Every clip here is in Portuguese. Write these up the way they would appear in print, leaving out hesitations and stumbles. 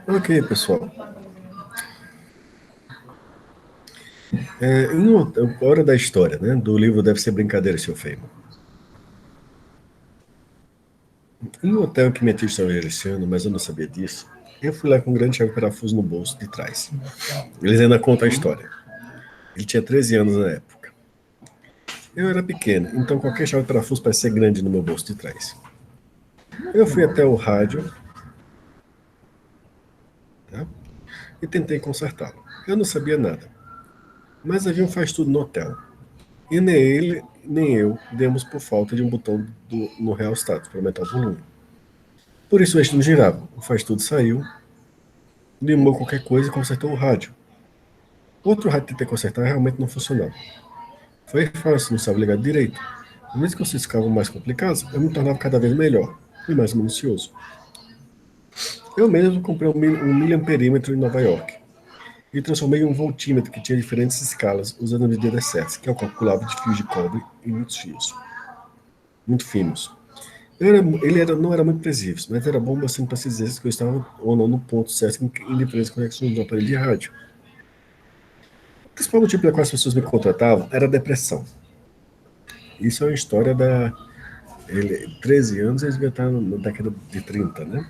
Ok, pessoal. Em uma hora da história, né? Do livro Deve Ser Brincadeira, Seu Feio. Em um hotel que minha tia estava gerenciando, mas eu não sabia disso, eu fui lá com um grande chave parafuso no bolso de trás. Eles ainda contam a história. Ele tinha 13 anos na época. Eu era pequeno, então qualquer chave parafuso parecia grande no meu bolso de trás. Eu fui até o rádio, tá? E tentei consertá-lo. Eu não sabia nada, mas havia um faz-tudo no hotel. E nem ele, nem eu demos por falta de um botão no Real Status para aumentar o volume. Por isso o eixo não girava. O faz-tudo saiu, limou qualquer coisa e consertou o rádio. O outro rádio que tentei consertar realmente não funcionava. Foi fácil, não sabe ligar direito. À medida que vocês ficavam mais complicados, eu me tornava cada vez melhor e mais minucioso. Eu mesmo comprei um miliamperímetro em Nova York e transformei em um voltímetro que tinha diferentes escalas usando medidas certas, que eu calculava de fios de cobre e muitos fios, muito finos. Não era muito preciso, mas era bom bastante para se dizer que eu estava ou não no ponto certo em diferentes conexões do aparelho de rádio. O principal motivo pelo qual as pessoas me contratavam era a depressão. Isso é uma história 13 anos, eles devia estar na década de 30, né?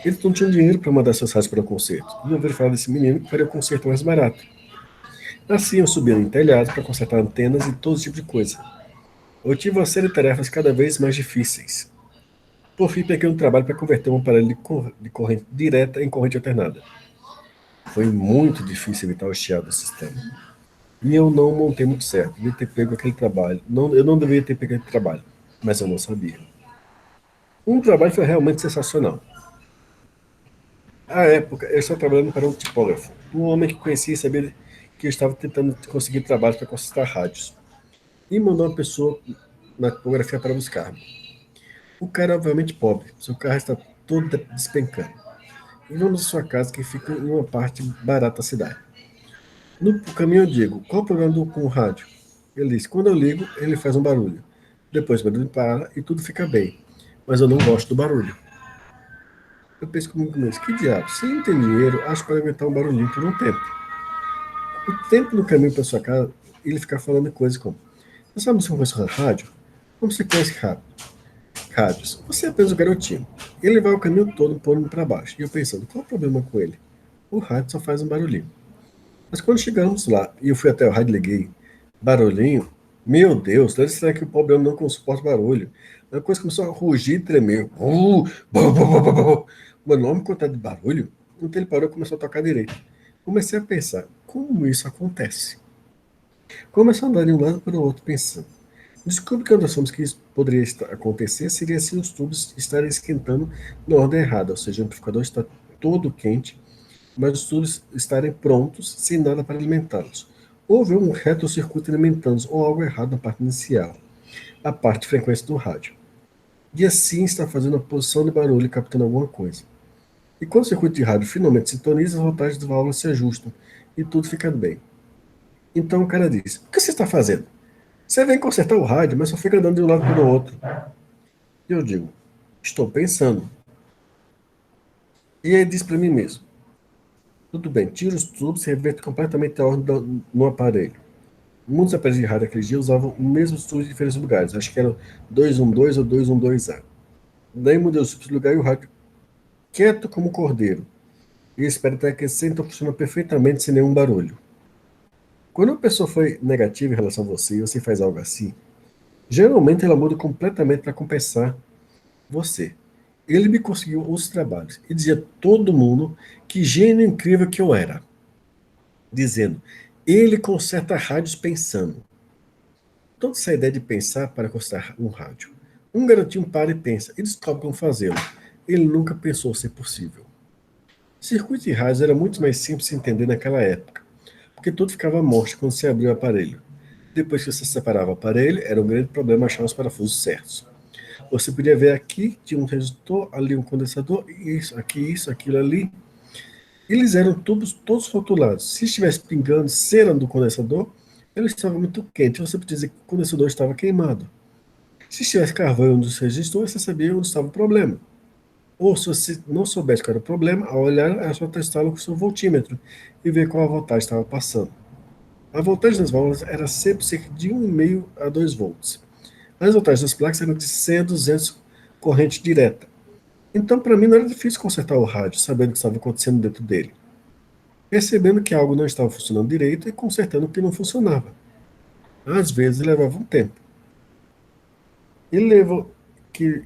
Eles não tinham dinheiro para mandar seus rádios para o concerto. E eu ouvi falar desse menino que faria o concerto mais barato. Assim, eu subia em telhados para consertar antenas e todo tipo de coisa. Eu tive uma série de tarefas cada vez mais difíceis. Por fim, peguei um trabalho para converter um aparelho de corrente direta em corrente alternada. Foi muito difícil evitar o chiado do sistema. E eu não montei muito certo. Devia ter pego aquele trabalho. Não, eu não deveria ter pego aquele trabalho, mas eu não sabia. Um trabalho foi realmente sensacional. À época, eu estava trabalhando para um tipógrafo, um homem que conhecia e sabia que eu estava tentando conseguir trabalho para consertar rádios. E mandou uma pessoa na tipografia para buscar-me. O cara é obviamente pobre, seu carro está todo despencando. E vamos à sua casa que fica em uma parte barata da cidade. No caminho eu digo, qual o problema com o rádio? Ele disse, quando eu ligo, ele faz um barulho. Depois o barulho para e tudo fica bem. Mas eu não gosto do barulho. Eu penso comigo mesmo, que diabo, se não tem dinheiro, acho que pode aguentar um barulhinho por um tempo. O tempo no caminho para sua casa, ele ficar falando coisas como, você sabe se conhece rádio? Como você conhece rádios? Você é apenas um garotinho. Ele vai o caminho todo pondo para baixo. E eu pensando, qual o problema com ele? O rádio só faz um barulhinho. Mas quando chegamos lá, e eu fui até o rádio, liguei, barulhinho, meu Deus, deve ser que o pobre homem não suporta barulho. A coisa começou a rugir e tremer. Bum, bum, bum, bum, bum. Uma enorme quantidade de barulho. Então ele parou e começou a tocar direito. Comecei a pensar, como isso acontece? Comecei a andar de um lado para o outro pensando. Descobri que uma das formas que isso poderia acontecer seria se os tubos estarem esquentando na ordem errada, ou seja, o amplificador está todo quente mas os tubos estarem prontos sem nada para alimentá-los. Houve um retrocircuito alimentando-os ou algo errado na parte inicial, a parte de frequência do rádio. E assim está fazendo a posição de barulho e captando alguma coisa. E quando o circuito de rádio finalmente sintoniza, as voltagens das válvulas se ajustam e tudo fica bem. Então o cara diz: O que você está fazendo? Você vem consertar o rádio, mas só fica andando de um lado para o outro. E eu digo: Estou pensando. E ele diz para mim mesmo: Tudo bem, tira os tubos e reverte completamente a ordem no aparelho. Muitos aparelhos de rádio naquele dia usavam o mesmo estudo em diferentes lugares. Acho que era 212 ou 212A. Daí mudei o substituto de lugar e o rádio quieto como um cordeiro. E espero até que sempre funciona perfeitamente sem nenhum barulho. Quando uma pessoa foi negativa em relação a você e você faz algo assim, geralmente ela muda completamente para compensar você. Ele me conseguiu os trabalhos e dizia a todo mundo que gênio incrível que eu era. Dizendo, ele conserta rádios pensando. Toda essa ideia de pensar para consertar um rádio. Um garotinho para e pensa e descobre como fazê-lo. Ele nunca pensou ser possível. Circuito de rádios era muito mais simples de entender naquela época, porque tudo ficava morto quando se abria o aparelho. Depois que você separava o aparelho, era um grande problema achar os parafusos certos. Você podia ver aqui, tinha um resistor, ali um condensador, isso, aqui, isso, aquilo ali. Eles eram tubos todos rotulados. Se estivesse pingando cera do condensador, ele estava muito quente. Você podia dizer que o condensador estava queimado. Se estivesse carvão dos resistores, você sabia onde estava o problema. Ou, se você não soubesse qual era o problema, ao olhar, era só testá-lo com o seu voltímetro e ver qual a voltagem estava passando. A voltagem das válvulas era sempre cerca de 1,5 a 2 volts. As voltagens das placas eram de 100 a 200 corrente direta. Então, para mim, não era difícil consertar o rádio, sabendo o que estava acontecendo dentro dele, percebendo que algo não estava funcionando direito e consertando o que não funcionava. Às vezes levava um tempo. Ele levou que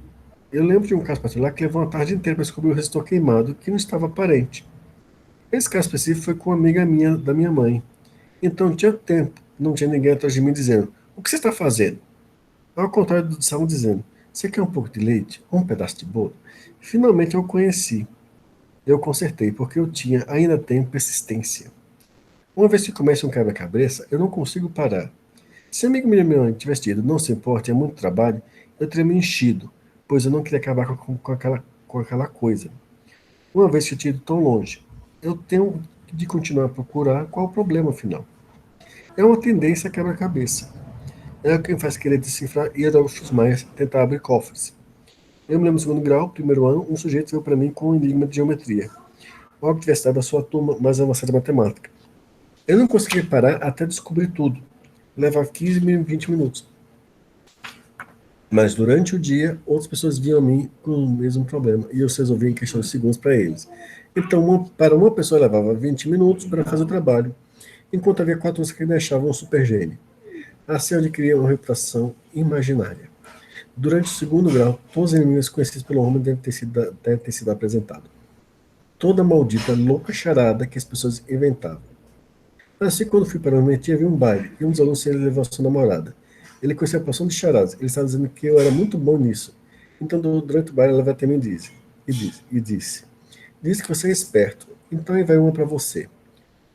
Eu lembro de um caso particular que levou uma tarde inteira para descobrir o resistor queimado que não estava aparente. Esse caso específico foi com uma amiga minha da minha mãe. Então tinha tempo, não tinha ninguém atrás de mim dizendo: "O que você está fazendo?" Ao contrário do que estavam dizendo: "Você quer um pouco de leite ou um pedaço de bolo?" Finalmente eu conheci. Eu consertei, porque ainda tenho persistência. Uma vez que começa um quebra-cabeça, eu não consigo parar. Se a amigo meu tivesse dito, não se importe, é muito trabalho, eu teria me enchido, pois eu não queria acabar com aquela coisa. Uma vez que eu tinha ido tão longe, eu tenho de continuar a procurar qual o problema final. É uma tendência a quebra-cabeça. É o que me faz querer decifrar hieróglifos maias, tentar abrir cofres. Eu me lembro do segundo grau, primeiro ano, um sujeito veio para mim com um enigma de geometria. Algo que tivesse dado a sua turma mais avançada de matemática. Eu não consegui parar até descobrir tudo. Levava 15 20 minutos. Mas durante o dia, outras pessoas vinham a mim com o mesmo problema e eu resolvia em questão de segundos para eles. Então, para uma pessoa levava 20 minutos para fazer o trabalho, enquanto havia 4 outros que me achavam um super gênio. Assim eu adquiria uma reputação imaginária. Durante o segundo grau, todos os inimigos conhecidos pelo homem devem ter sido apresentados. Toda maldita louca charada que as pessoas inventavam. Assim, quando fui para a noite, havia um baile, e um dos alunos levou a sua namorada. Ele conhecia a porção de charadas. Ele estava dizendo que eu era muito bom nisso. Então, durante o baile, ela vai até mim disse que você é esperto. Então, aí vai uma para você.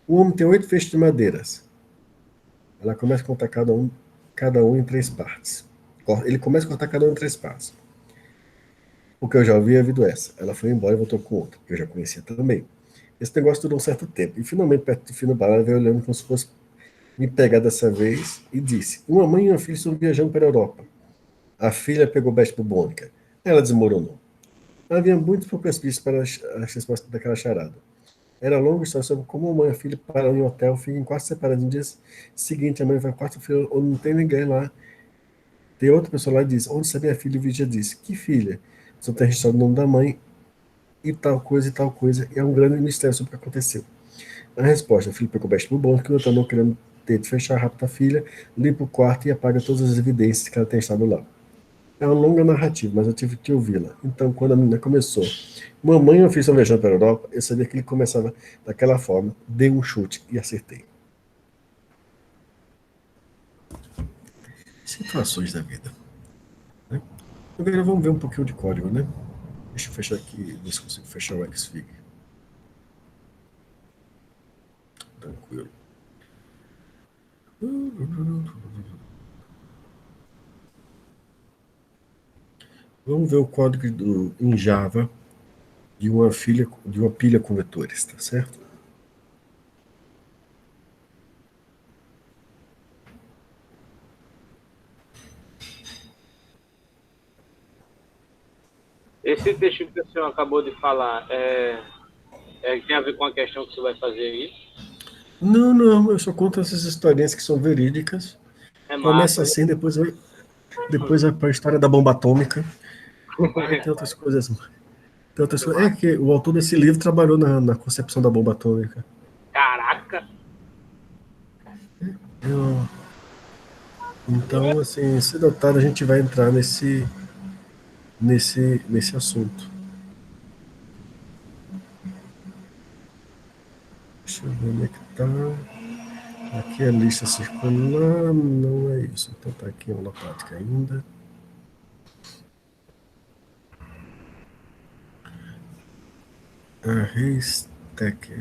O homem tem 8 feixes de madeiras. Ela começa a contar cada um em 3 partes. Ele começa a cortar cada um em 3 partes. O que eu já ouvi havido essa. Ela foi embora e voltou com outra. Eu já conhecia também. Esse negócio durou um certo tempo. E finalmente, perto do fim do bar, ela veio olhando como se fosse me pegar dessa vez e disse: "Uma mãe e uma filha estão viajando para a Europa." A filha pegou besta bubônica. Ela desmoronou. Havia muito poucas pistas para as respostas daquela charada. Era longa história sobre como a mãe e a filha param em um hotel, ficam quase separadas. No dia seguinte, a mãe vai quarta-feira, onde não tem ninguém lá. Tem outra pessoa lá e diz: "Onde está minha filha?" E o vídeo disse: "Que filha?" Só tem registrado o nome da mãe e tal coisa e tal coisa. E é um grande mistério sobre o que aconteceu. A resposta: a filha pegou besta bubônica, que o outro não querendo ter de fechar rápido a filha, limpa o quarto e apaga todas as evidências que ela tem estado lá. É uma longa narrativa, mas eu tive que ouvi-la. Então, quando a menina começou, "Mamãe e eu fiz viajando para a Europa", eu sabia que ele começava daquela forma, dei um chute e acertei. Situações da vida. Né? Agora vamos ver um pouquinho de código, né? Deixa eu fechar aqui, ver se consigo fechar o Xfig. Tranquilo. Vamos ver o código em Java de uma pilha com vetores, tá certo? Esse texto que o senhor acabou de falar tem a ver com a questão que você vai fazer aí? Não, não, eu só conto essas historinhas que são verídicas. É Começa massa. assim, depois vai para a história da bomba atômica. Aí tem outras coisas. Tem outras coisas. É que o autor desse livro trabalhou na concepção da bomba atômica. Caraca! Eu- então, assim, cedo ou tarde a gente vai entrar nesse assunto. Deixa eu ver onde é que tá. Aqui a lista circular, não é isso. Então tá aqui uma prática ainda. A stack.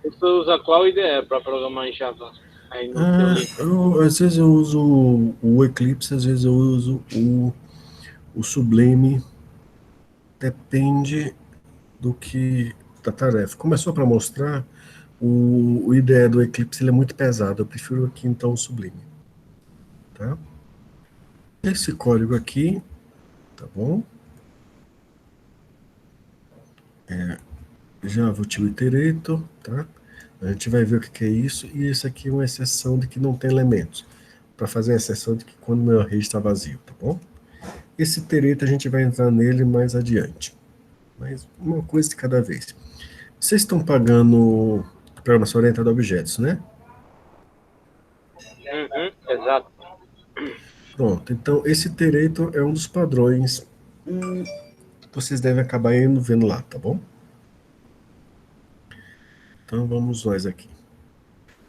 Você usa qual IDE para programar em Java? Aí no teu livro. Às vezes eu uso o Eclipse, às vezes eu uso o Sublime. Depende do que da tarefa. Como é só para mostrar, o IDE do Eclipse ele é muito pesado. Eu prefiro aqui então o Sublime. Tá? Esse código aqui, tá bom? Java Util Iterator, tá? A gente vai ver o que é isso, e isso aqui é uma exceção de que não tem elementos, para fazer a exceção de que quando meu array está vazio, tá bom? Esse iterator a gente vai entrar nele mais adiante, mas uma coisa de cada vez. Vocês estão pagando programação orientada a objetos, né? Uhum, exato. Pronto, então esse iterator é um dos padrões que vocês devem acabar indo vendo lá, tá bom? Então vamos nós aqui.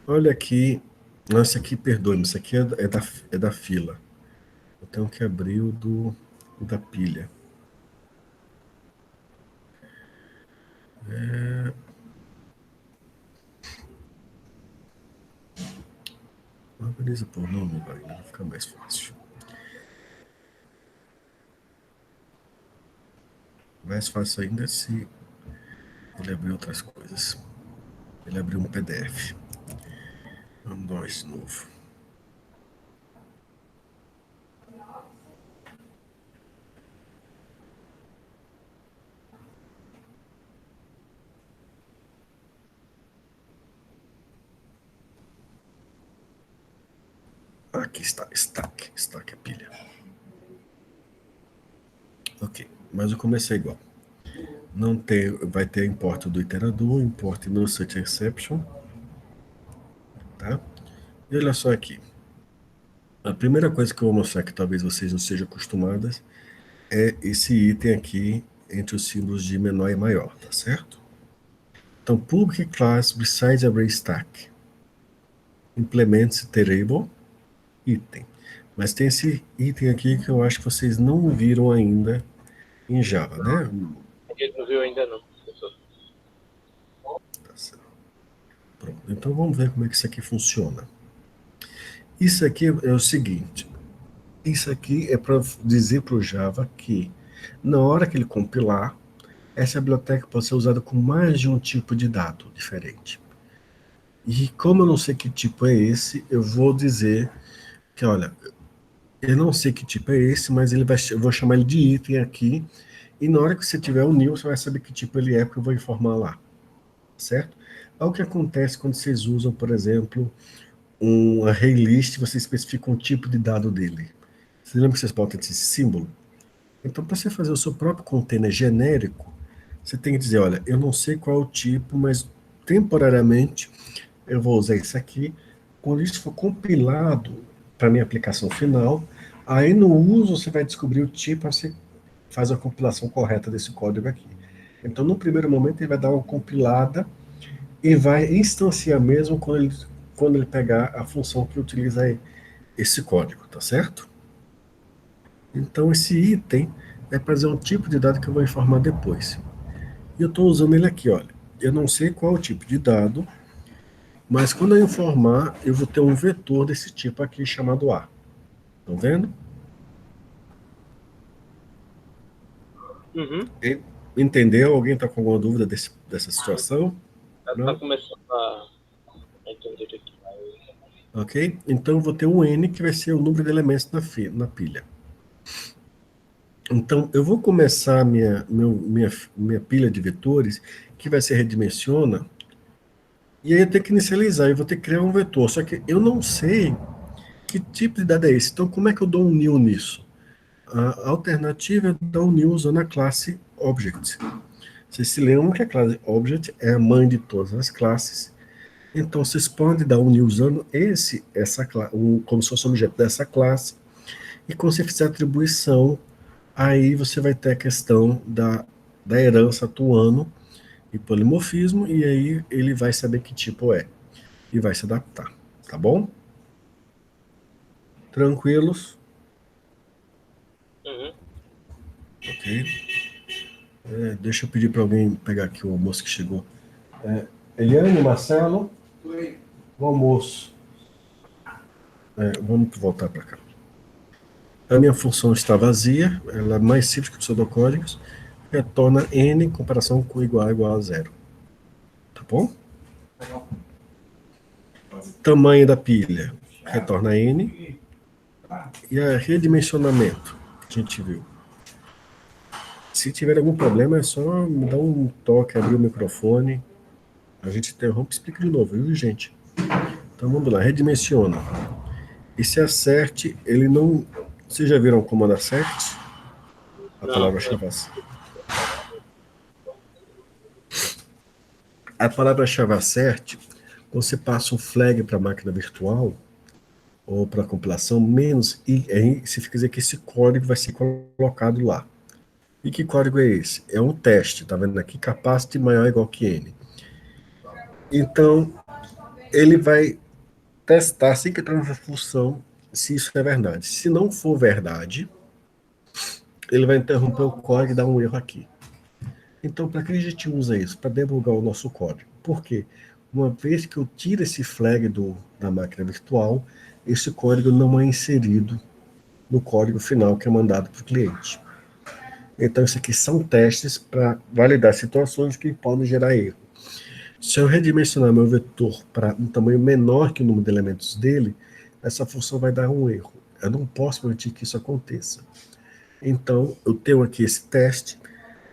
Olha aqui, nossa, aqui, perdoe-me, isso aqui é da fila. Eu tenho que abrir o da pilha. Organiza por nome, vai ficar mais fácil. Mais fácil ainda se ele abrir outras coisas. Ele abriu um PDF. Vamos dar de novo. Aqui está, stack a pilha. Ok, mas o começo é igual. Não tem, vai ter import do iterador, import no such exception, tá? E olha só aqui. A primeira coisa que eu vou mostrar que talvez vocês não sejam acostumadas é esse item aqui entre os símbolos de menor e maior, tá certo? Então, public class besides array stack implements iterable item. Mas tem esse item aqui que eu acho que vocês não viram ainda em Java, né? A gente não viu ainda não, professor. Tá certo. Pronto. Então vamos ver como é que isso aqui funciona. Isso aqui é o seguinte. Isso aqui é para dizer para o Java que na hora que ele compilar, essa biblioteca pode ser usada com mais de um tipo de dado diferente. E como eu não sei que tipo é esse, eu vou dizer que, olha, eu não sei que tipo é esse, mas eu vou chamar ele de item aqui, e na hora que você tiver o new, você vai saber que tipo ele é, porque eu vou informar lá, certo? É o que acontece quando vocês usam, por exemplo, um array list, você especifica um tipo de dado dele. Você lembra que vocês botam esse símbolo? Então, para você fazer o seu próprio container genérico, você tem que dizer, olha, eu não sei qual é o tipo, mas temporariamente eu vou usar isso aqui. Quando isso for compilado para minha aplicação final, aí no uso você vai descobrir o tipo, você faz a compilação correta desse código aqui. Então, no primeiro momento, ele vai dar uma compilada e vai instanciar mesmo quando ele pegar a função que utiliza esse código, tá certo? Então, esse item é para dizer um tipo de dado que eu vou informar depois. E eu estou usando ele aqui, olha. Eu não sei qual é o tipo de dado, mas quando eu informar, eu vou ter um vetor desse tipo aqui chamado A. Estão vendo? Uhum. Entendeu? Alguém está com alguma dúvida dessa situação? Está começando a entender aqui. Ok? Então eu vou ter um N que vai ser o número de elementos na pilha. Então eu vou começar minha pilha de vetores, que vai ser redimensiona, e aí eu tenho que inicializar, eu vou ter que criar um vetor. Só que eu não sei que tipo de dado é esse. Então como é que eu dou um new nisso? A alternativa é dar um new usando a classe Object. Vocês se lembram que a classe Object é a mãe de todas as classes. Então, vocês podem dar um new usando como se fosse um objeto dessa classe. E quando você fizer a atribuição, aí você vai ter a questão da herança atuando e polimorfismo, e aí ele vai saber que tipo é. E vai se adaptar. Tá bom? Tranquilos? Uhum. Ok. Deixa eu pedir para alguém pegar aqui o almoço que chegou. Eliane, Marcelo? Oi. O almoço. Vamos voltar para cá. A minha função está vazia, ela é mais simples que o pseudocódigos, retorna n em comparação com igual a zero. Tá bom? Tamanho da pilha, retorna n. E a redimensionamento, que a gente viu. Se tiver algum problema, é só me dar um toque, abrir o microfone. A gente interrompe e explica de novo, viu, gente? Então vamos lá, redimensiona. Esse acerte, ele não. Vocês já viram o comando acerte? A Não, palavra-chave. A palavra-chave acerte, você passa um flag para a máquina virtual ou para a compilação, menos, e aí significa dizer que esse código vai ser colocado lá. E que código é esse? É um teste, tá vendo aqui? Capacity maior ou igual que n. Então, ele vai testar, assim que entrar na função, se isso é verdade. Se não for verdade, ele vai interromper o código e dar um erro aqui. Então, para que a gente usa isso? Para debugar o nosso código. Por quê? Uma vez que eu tiro esse flag da máquina virtual, esse código não é inserido no código final que é mandado para o cliente. Então, isso aqui são testes para validar situações que podem gerar erro. Se eu redimensionar meu vetor para um tamanho menor que o número de elementos dele, essa função vai dar um erro. Eu não posso permitir que isso aconteça. Então, eu tenho aqui esse teste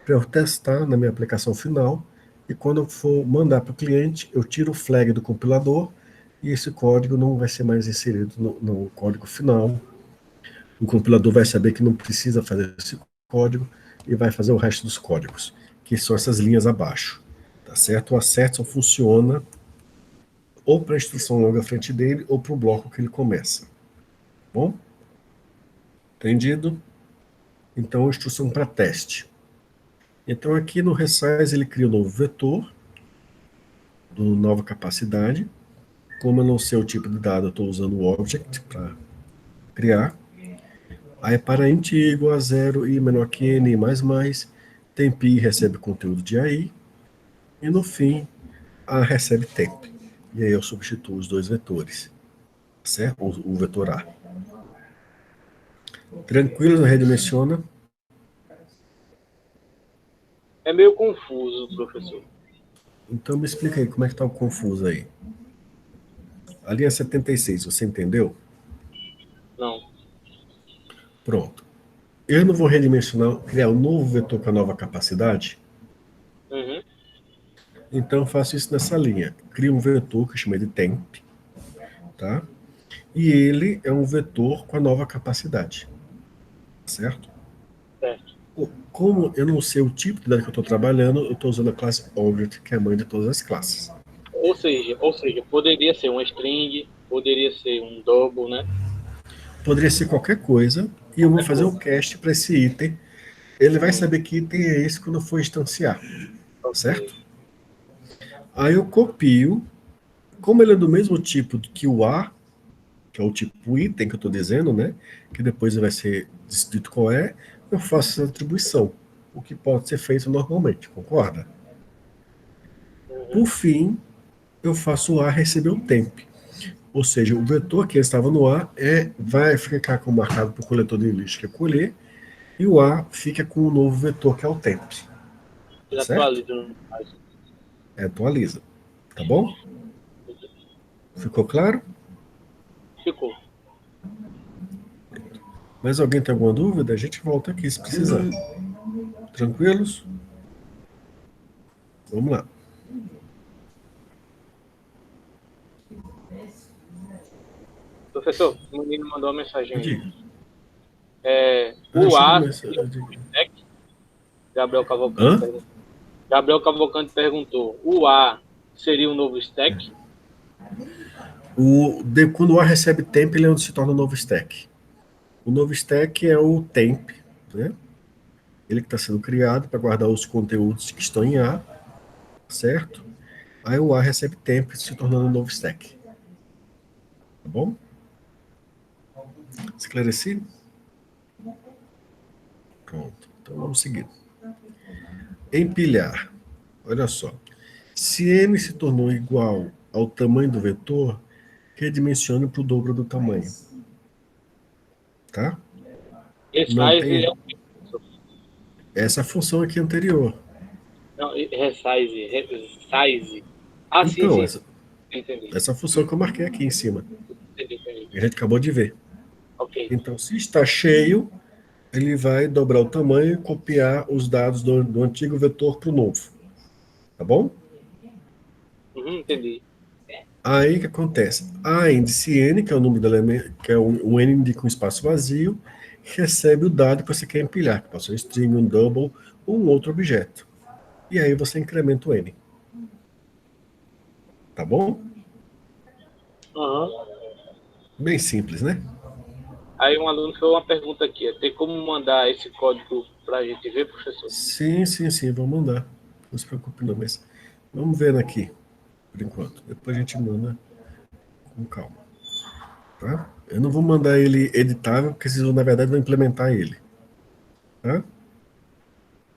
para eu testar na minha aplicação final, e quando eu for mandar para o cliente, eu tiro o flag do compilador, e esse código não vai ser mais inserido no código final. O compilador vai saber que não precisa fazer esse código, e vai fazer o resto dos códigos, que são essas linhas abaixo. Tá certo? O acerte só funciona ou para a instrução logo à frente dele, ou para o bloco que ele começa. Bom? Entendido? Então, instrução para teste. Então, aqui no resize, ele cria um novo vetor, do nova capacidade. Como eu não sei o tipo de dado, eu estou usando o object para criar. Aí, para int igual a 0 e menor que n mais, temp i recebe conteúdo de AI. E no fim, a recebe temp. E aí eu substituo os dois vetores. Certo? O vetor A. Tranquilo, redimensiona. é meio confuso, professor. Então me explica aí, como é que tá o confuso aí? A linha 76, você entendeu? Não. Pronto. Eu não vou redimensionar, criar um novo vetor com a nova capacidade. Uhum. Então eu faço isso nessa linha. Crio um vetor que eu chamei de temp, tá? E ele é um vetor com a nova capacidade, certo? Certo. Como eu não sei o tipo de dado que eu estou trabalhando, eu estou usando a classe object, que é a mãe de todas as classes. Ou seja, poderia ser uma string, poderia ser um double, né? Poderia ser qualquer coisa, e eu vou fazer o cast para esse item. Ele vai saber que item é esse quando eu for instanciar, certo? Ok. Aí eu copio, como ele é do mesmo tipo que o A, que é o tipo item que eu estou dizendo, né? Que depois vai ser descrito qual é, eu faço essa atribuição, o que pode ser feito normalmente, concorda? Por Uhum. fim, eu faço o A receber o temp. Ou seja, o vetor que estava no A vai ficar com marcado para o coletor de lixo, que é colher, e o A fica com o novo vetor, que é o temp. Ele Certo? atualiza no caso. Atualiza. Tá bom? Ficou claro? Ficou. Mais alguém tem alguma dúvida? A gente volta aqui se precisar. Tranquilos? Vamos lá. Professor, o menino mandou uma mensagem Pode aí. ir. O Chega A mais. seria o novo stack? Gabriel Cavalcante Hã? perguntou. Gabriel Cavalcante perguntou: o A seria o novo stack? Quando o A recebe temp, ele se torna um novo stack. O novo stack é o temp, né? Ele que está sendo criado para guardar os conteúdos que estão em A, certo? Aí o A recebe temp, se tornando um novo stack. Tá bom? Esclarecido? Pronto. Então vamos seguir. Empilhar. Olha só. Se m se tornou igual ao tamanho do vetor, redimensione para o dobro do tamanho. Tá? Não Resize é tem o quê, professor? essa função aqui anterior. Não, resize. Ah, sim, Então, sim. essa, Entendi. essa função que eu marquei aqui em cima. Entendi. A gente acabou de ver. Ok. Então, se está cheio, ele vai dobrar o tamanho e copiar os dados do antigo vetor para o novo. Tá bom? Entendi. Aí o que acontece? A índice n, que é o número do elemento, que é o n indica um espaço vazio, recebe o dado que você quer empilhar, que pode ser um string, um double ou um outro objeto. E aí você incrementa o n. Tá bom? Bem simples, né? Aí um aluno fez uma pergunta aqui. Tem como mandar esse código para a gente ver, professor? Sim, vou mandar. Não se preocupe não, mas vamos ver aqui, por enquanto. Depois a gente manda com calma. Tá? Eu não vou mandar ele editável, porque vocês, na verdade, vão implementar ele. Tá?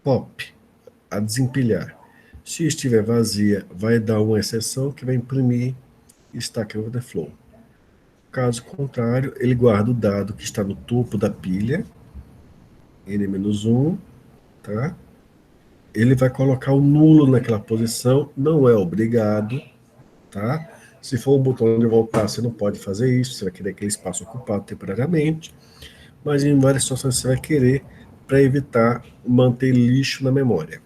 Pop, a desempilhar. Se estiver vazia, vai dar uma exceção que vai imprimir Stack Overflow. Caso contrário, ele guarda o dado que está no topo da pilha, n-1, tá? Ele vai colocar o nulo naquela posição, não é obrigado, tá? Se for o botão de voltar, você não pode fazer isso, você vai querer aquele espaço ocupado temporariamente, mas em várias situações você vai querer para evitar manter lixo na memória.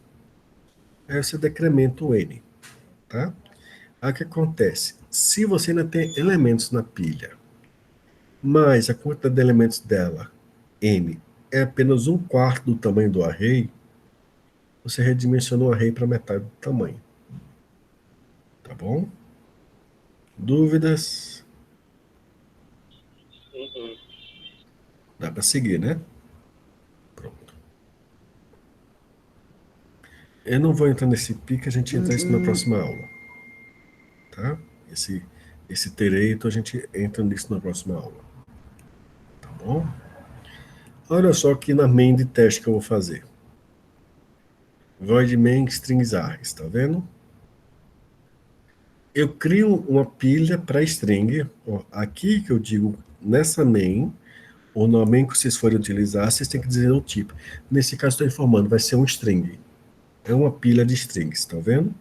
Aí você decrementa o n, tá? Aí o que acontece? Se você ainda tem elementos na pilha, mas a quantidade de elementos dela, n, é apenas 1/4 do tamanho do array, você redimensionou o array para metade do tamanho. Tá bom? Dúvidas? Dá para seguir, né? Pronto. Eu não vou entrar nesse pique, a gente entra isso na próxima aula. Tá? Esse tereito, a gente entra nisso na próxima aula. Tá bom? Olha só aqui na main de teste que eu vou fazer. Void main strings args, tá vendo? Eu crio uma pilha para string. Ó, aqui que eu digo nessa main, ou na main que vocês forem utilizar, vocês têm que dizer o tipo. Nesse caso, estou informando, vai ser um string. É uma pilha de strings, tá vendo?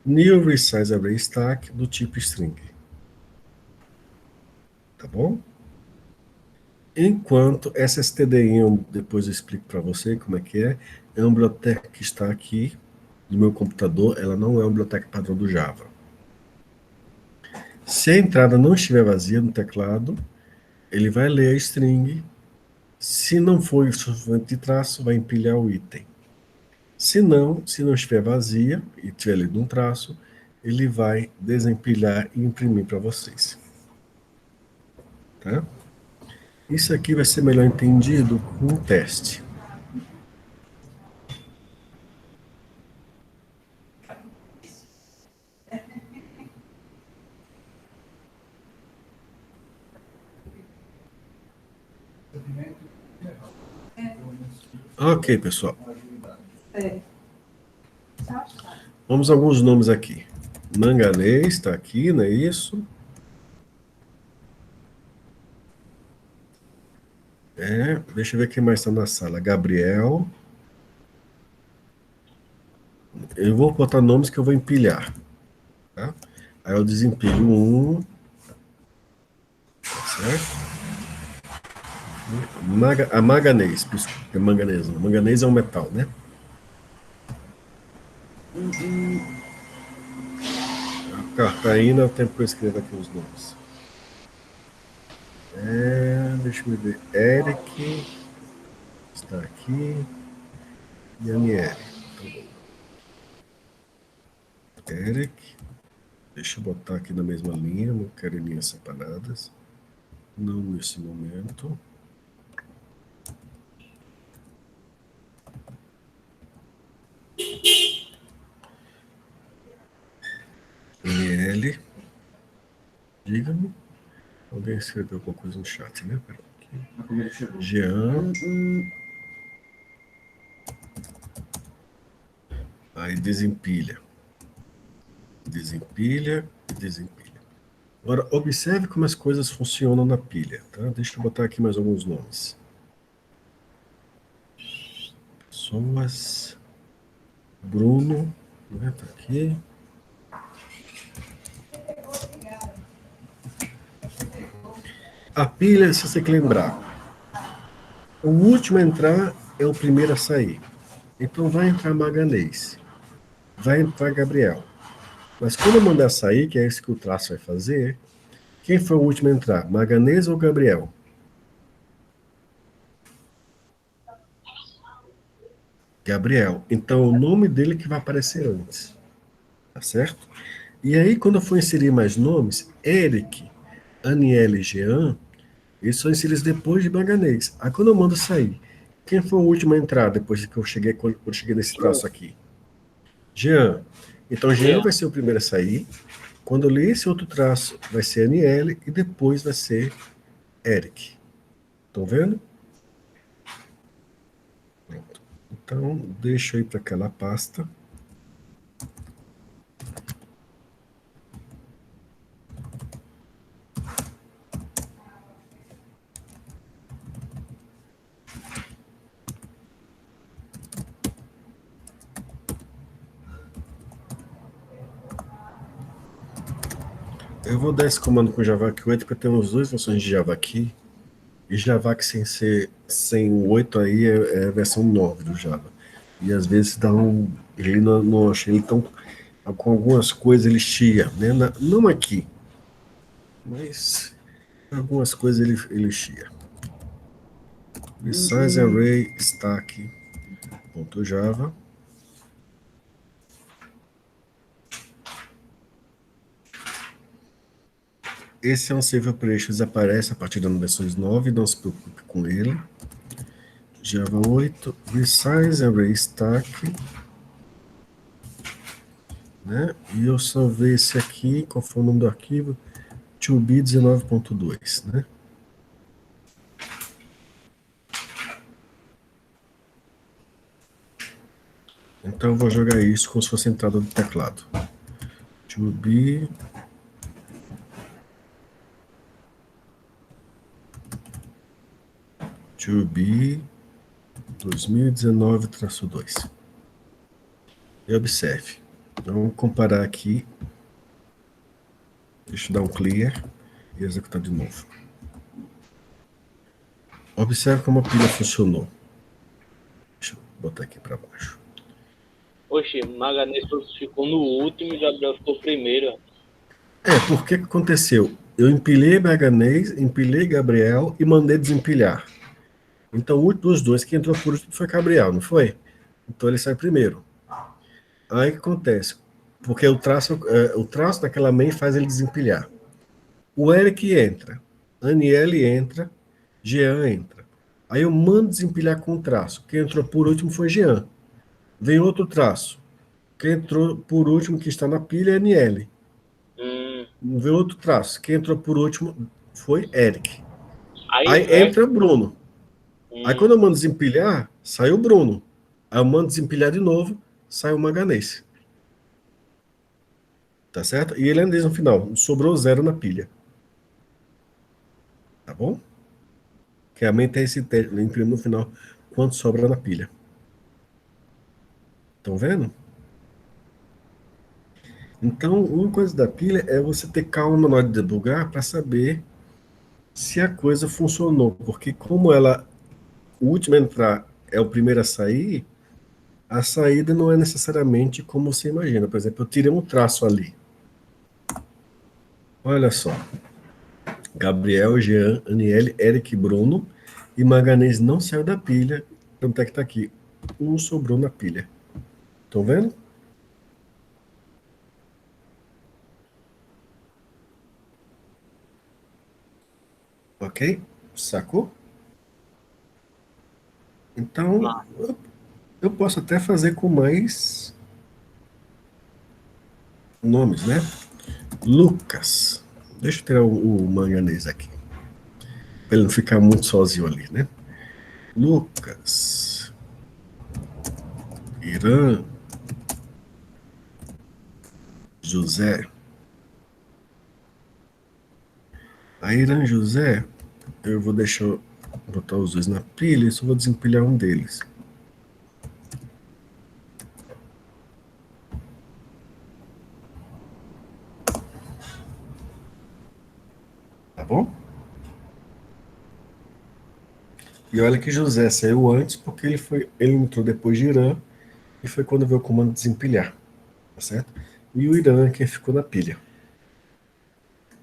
New resize array stack do tipo string. Tá bom? Enquanto essa stdin, depois eu explico para você como é uma biblioteca que está aqui no meu computador, ela não é uma biblioteca padrão do Java. Se a entrada não estiver vazia no teclado, ele vai ler a string. Se não for suficiente de traço, vai empilhar o item. Se não estiver vazia e tiver lido um traço, ele vai desempilhar e imprimir para vocês. Tá? Isso aqui vai ser melhor entendido com um teste. Ok, pessoal. Vamos a alguns nomes aqui. Manganês está aqui, não é isso? Deixa eu ver quem mais está na sala. Gabriel. Eu vou botar nomes que eu vou empilhar. Tá? Aí eu desempilho um. Certo? A manganês, desculpa, manganês. Manganês é um metal, né? A cartaína, o tempo que eu escrevo aqui os nomes. Deixa eu ver. Eric está aqui. E Aniele. Tá bom. Eric. Deixa eu botar aqui na mesma linha, não quero linhas separadas. Não nesse momento. Aniele. Diga-me. Alguém escreveu alguma coisa no chat, né? Jean. Aí desempilha. Desempilha e desempilha. Agora, observe como as coisas funcionam na pilha. Tá? Deixa eu botar aqui mais alguns nomes. Pessoas. Bruno. Né? Tá aqui. A pilha, se você quer lembrar. O último a entrar é o primeiro a sair. Então vai entrar Magalhães, vai entrar Gabriel. Mas quando eu mandar sair, que é isso que o traço vai fazer, quem foi o último a entrar? Magalhães ou Gabriel? Gabriel. Então o nome dele que vai aparecer antes. Tá certo? E aí, quando eu for inserir mais nomes, Eric, Aniele e Jean, eles são inseridos depois de Magalhães. Aí quando eu mando sair, quem foi o último a entrar depois que eu cheguei, quando eu cheguei nesse traço aqui? Jean. Então Jean Jean. vai ser o primeiro a sair. Quando eu ler esse outro traço, vai ser Aniele e depois vai ser Eric. Estão vendo? Pronto. Então, deixa eu ir para aquela pasta. Eu vou dar esse comando com JavaC 8 porque tem umas duas versões de JavaC. E JavaC sem o 8 aí é a versão 9 do Java. E às vezes dá um. Ele não achei ele tão. Com algumas coisas ele chia, né? Não aqui, mas algumas coisas ele chia. Resize array stack ponto Java. Esse é um save operations, aparece a partir das versões 9, não se preocupe com ele. Java 8, resize array stack, né? E eu salvei esse aqui, qual foi o nome do arquivo? 2b19.2, né? Então eu vou jogar isso como se fosse a entrada do teclado. 2b 2b 2019-2. E observe. Vamos comparar aqui. Deixa eu dar um clear e executar de novo. Observe como a pilha funcionou. Deixa eu botar aqui para baixo. Oxe, Magalhães ficou no último e Gabriel ficou primeiro. Porque aconteceu? Eu empilhei Magalhães, empilhei Gabriel e mandei desempilhar. Então, o dos dois que entrou por último foi Gabriel, não foi? Então ele sai primeiro. Aí o que acontece? Porque o traço daquela main faz ele desempilhar. O Eric entra, Aniele entra, Jean entra. Aí eu mando desempilhar com o traço. Quem entrou por último foi Jean. Vem outro traço. Quem entrou por último que está na pilha é Aniele. Vem outro traço. Quem entrou por último foi Eric. Aí entra Bruno. Aí quando eu mando desempilhar, sai o Bruno. Aí eu mando desempilhar de novo, sai o Magalhães. Tá certo? E ele ainda diz no final, sobrou 0 na pilha. Tá bom? Que a mente é esse teste, imprime no final quanto sobra na pilha. Estão vendo? Então, uma coisa da pilha é você ter calma na hora de debugar para saber se a coisa funcionou. Porque como ela, o último a entrar é o primeiro a sair, a saída não é necessariamente como você imagina. Por exemplo, eu tirei um traço ali. Olha só. Gabriel, Jean, Aniele, Eric, Bruno e Magalhães não saiu da pilha. Tanto é que está aqui. Um sobrou na pilha. Estão vendo? Ok? Sacou? Então, eu posso até fazer com mais nomes, né? Lucas. Deixa eu tirar o manganês aqui. Para ele não ficar muito sozinho ali, né? Lucas. Irã. José. A Irã José, eu vou deixar botar os dois na pilha e só vou desempilhar um deles. Tá bom? E olha que José saiu antes, porque ele entrou depois de Irã, e foi quando veio o comando desempilhar, tá certo? E o Irã é quem ficou na pilha.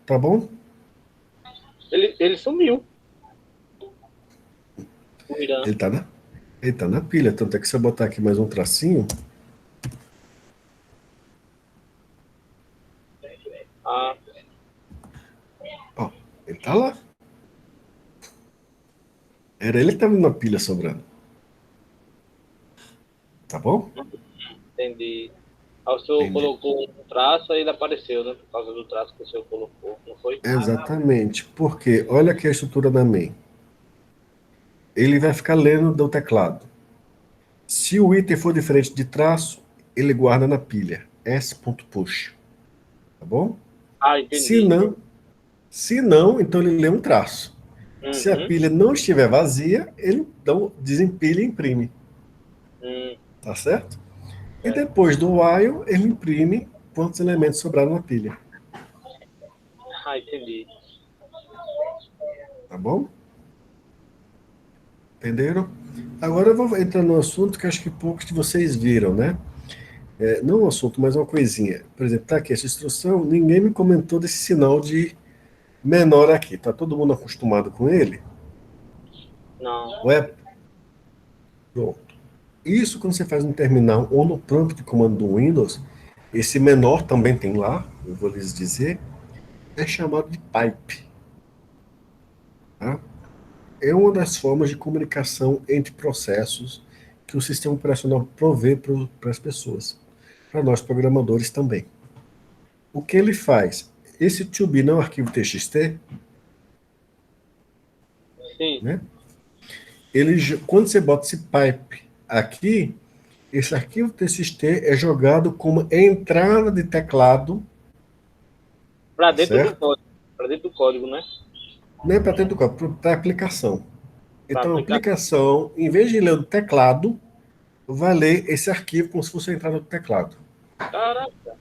Tá bom? Ele sumiu, o Irã. Ele tá na pilha, tanto é que se eu botar aqui mais um tracinho, Ah, ó, ele tá lá. Era ele que tava na pilha sobrando. Tá bom? entendi. Aí o senhor Entendi. colocou um traço e ele apareceu, né? Por causa do traço que o senhor colocou, não foi? Exatamente. Porque olha aqui a estrutura da main. Ele vai ficar lendo do teclado. Se o item for diferente de traço, ele guarda na pilha. S.push. Tá bom? Ah, Se entendi. não, se não, então ele lê um traço. Se a Uhum. pilha não estiver vazia, ele então desempilha e imprime. Hum, Tá certo? E é. depois do while, ele imprime quantos elementos sobraram na pilha. Ah, entendi. Tá bom? Entenderam? Agora eu vou entrar no assunto que acho que poucos de vocês viram, né? Não um assunto, mas uma coisinha. Por exemplo, tá aqui essa instrução, ninguém me comentou desse sinal de menor aqui. Tá todo mundo acostumado com ele? Não. Ou é pronto. Isso quando você faz no terminal ou no prompt de comando do Windows, esse menor também tem lá, eu vou lhes dizer, é chamado de pipe. Tá? É uma das formas de comunicação entre processos que o sistema operacional provê para as pessoas, para nós programadores também. O que ele faz? Esse to be não é um arquivo TXT, Sim. né? Quando você bota esse pipe aqui, esse arquivo TXT é jogado como entrada de teclado, Para tá dentro do certo? código. Para dentro do código, né? Não é para dentro do código, para a aplicação. Para Então, a aplicar. aplicação, em vez de ler do teclado, vai ler esse arquivo como se fosse a entrada do teclado. Caraca.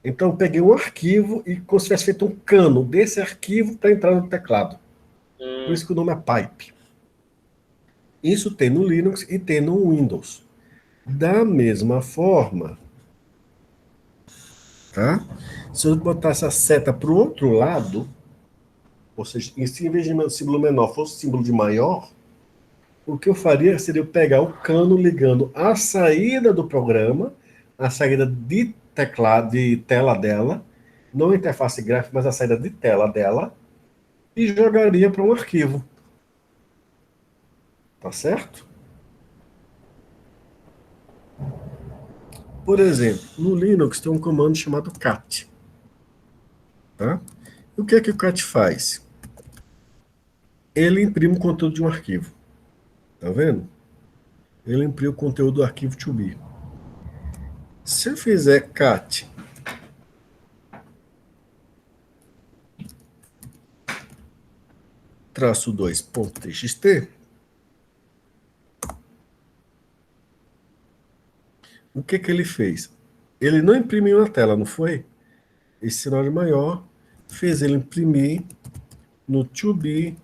Então, eu peguei um arquivo e como se tivesse feito um cano desse arquivo para entrar no teclado. Por Hum, isso que o nome é pipe. Isso tem no Linux e tem no Windows. Da mesma forma, tá? Se eu botar essa seta para o outro lado, ou seja, em vez de símbolo menor fosse símbolo de maior, o que eu faria seria eu pegar o cano ligando a saída do programa, a saída de teclado, de tela dela, não a interface gráfica, mas a saída de tela dela, e jogaria para um arquivo. Tá certo? Por exemplo, no Linux tem um comando chamado cat. Tá? E o que é que o cat faz? Ele imprime o conteúdo de um arquivo. Tá vendo? Ele imprime o conteúdo do arquivo to be. Se eu fizer cat traço 2.txt, o que que ele fez? Ele não imprimiu na tela, não foi? Esse sinal de maior fez ele imprimir no to be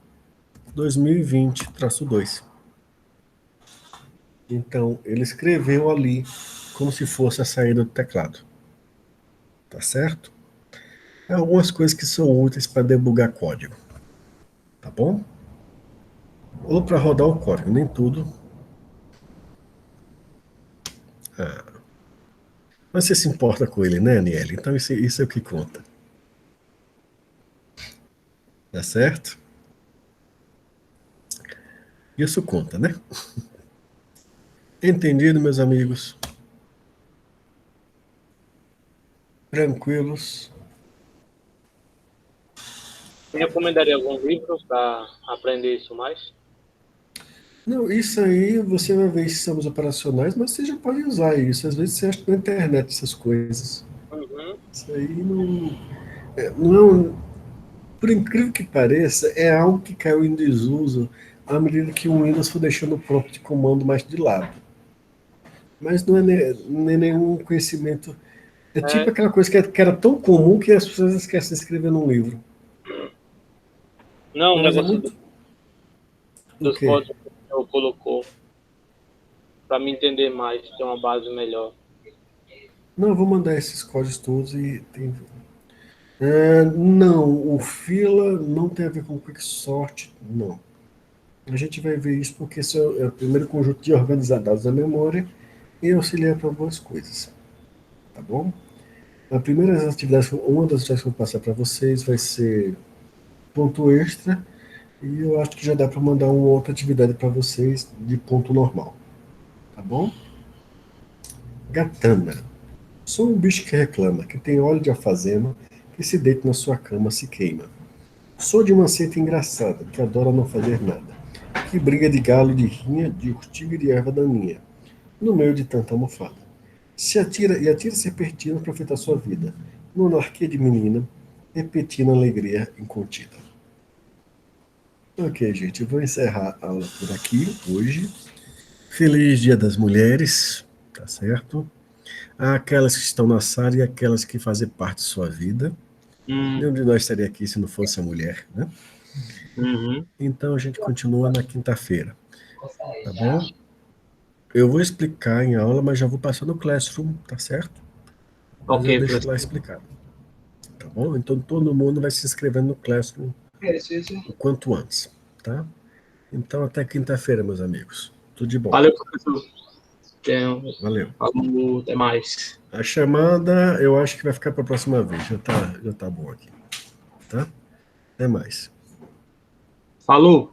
2020-2. Então, ele escreveu ali como se fosse a saída do teclado. Tá certo? É algumas coisas que são úteis para debugar código. Tá bom? Ou para rodar o código, nem tudo. Mas você se importa com ele, né, Aniele? Então isso é o que conta. Tá certo? Isso conta, né? Entendido, meus amigos? Tranquilos? você recomendaria algum livro para aprender isso mais? Não, isso aí você vai ver sistemas operacionais, mas você já pode usar isso. Às vezes você acha na internet essas coisas. Uhum. Isso aí não é por incrível que pareça, é algo que caiu em desuso à medida que o Windows foi deixando o prompt de comando mais de lado. Mas não é, nem nenhum conhecimento. É tipo É, aquela coisa que era tão comum que as pessoas esquecem de escrever num livro. não, o Mas é negócio muito. O dos quê? códigos. ou colocou, para me entender mais, ter uma base melhor. Não, eu vou mandar esses códigos todos e tem. Não, o fila não tem a ver com quicksort, não. A gente vai ver isso porque esse é o primeiro conjunto de organizar dados da memória e auxiliar para algumas coisas, tá bom? A primeira atividade, uma das atividades que eu vou passar para vocês vai ser ponto extra e eu acho que já dá para mandar uma outra atividade para vocês de ponto normal, tá bom? Gatana. Sou um bicho que reclama, que tem óleo de alfazema, que se deita na sua cama se queima. Sou de uma seita engraçada, que adora não fazer nada, que briga de galo, de rinha, de urtiga e de erva daninha, no meio de tanta almofada. Se atira e atira serpentina para afetar sua vida, numa anarquia de menina, repetindo a alegria incontida. Ok, gente, eu vou encerrar a aula por aqui hoje. Feliz Dia das Mulheres, tá certo? Aquelas que estão na sala e aquelas que fazem parte de sua vida. Nenhum de nós estaria aqui se não fosse a mulher, né? Uhum. Então a gente continua na quinta-feira, tá bom? Eu vou explicar em aula, mas já vou passar no Classroom, tá certo? Mas Ok, eu deixo lá professor. explicado, tá bom? Então todo mundo vai se inscrevendo no Classroom o quanto antes, tá? Então até quinta-feira, meus amigos. Tudo de bom. Valeu, professor. Valeu. Falou, até mais. A chamada eu acho que vai ficar para a próxima vez. Já tá bom aqui, tá? Até mais. Falou.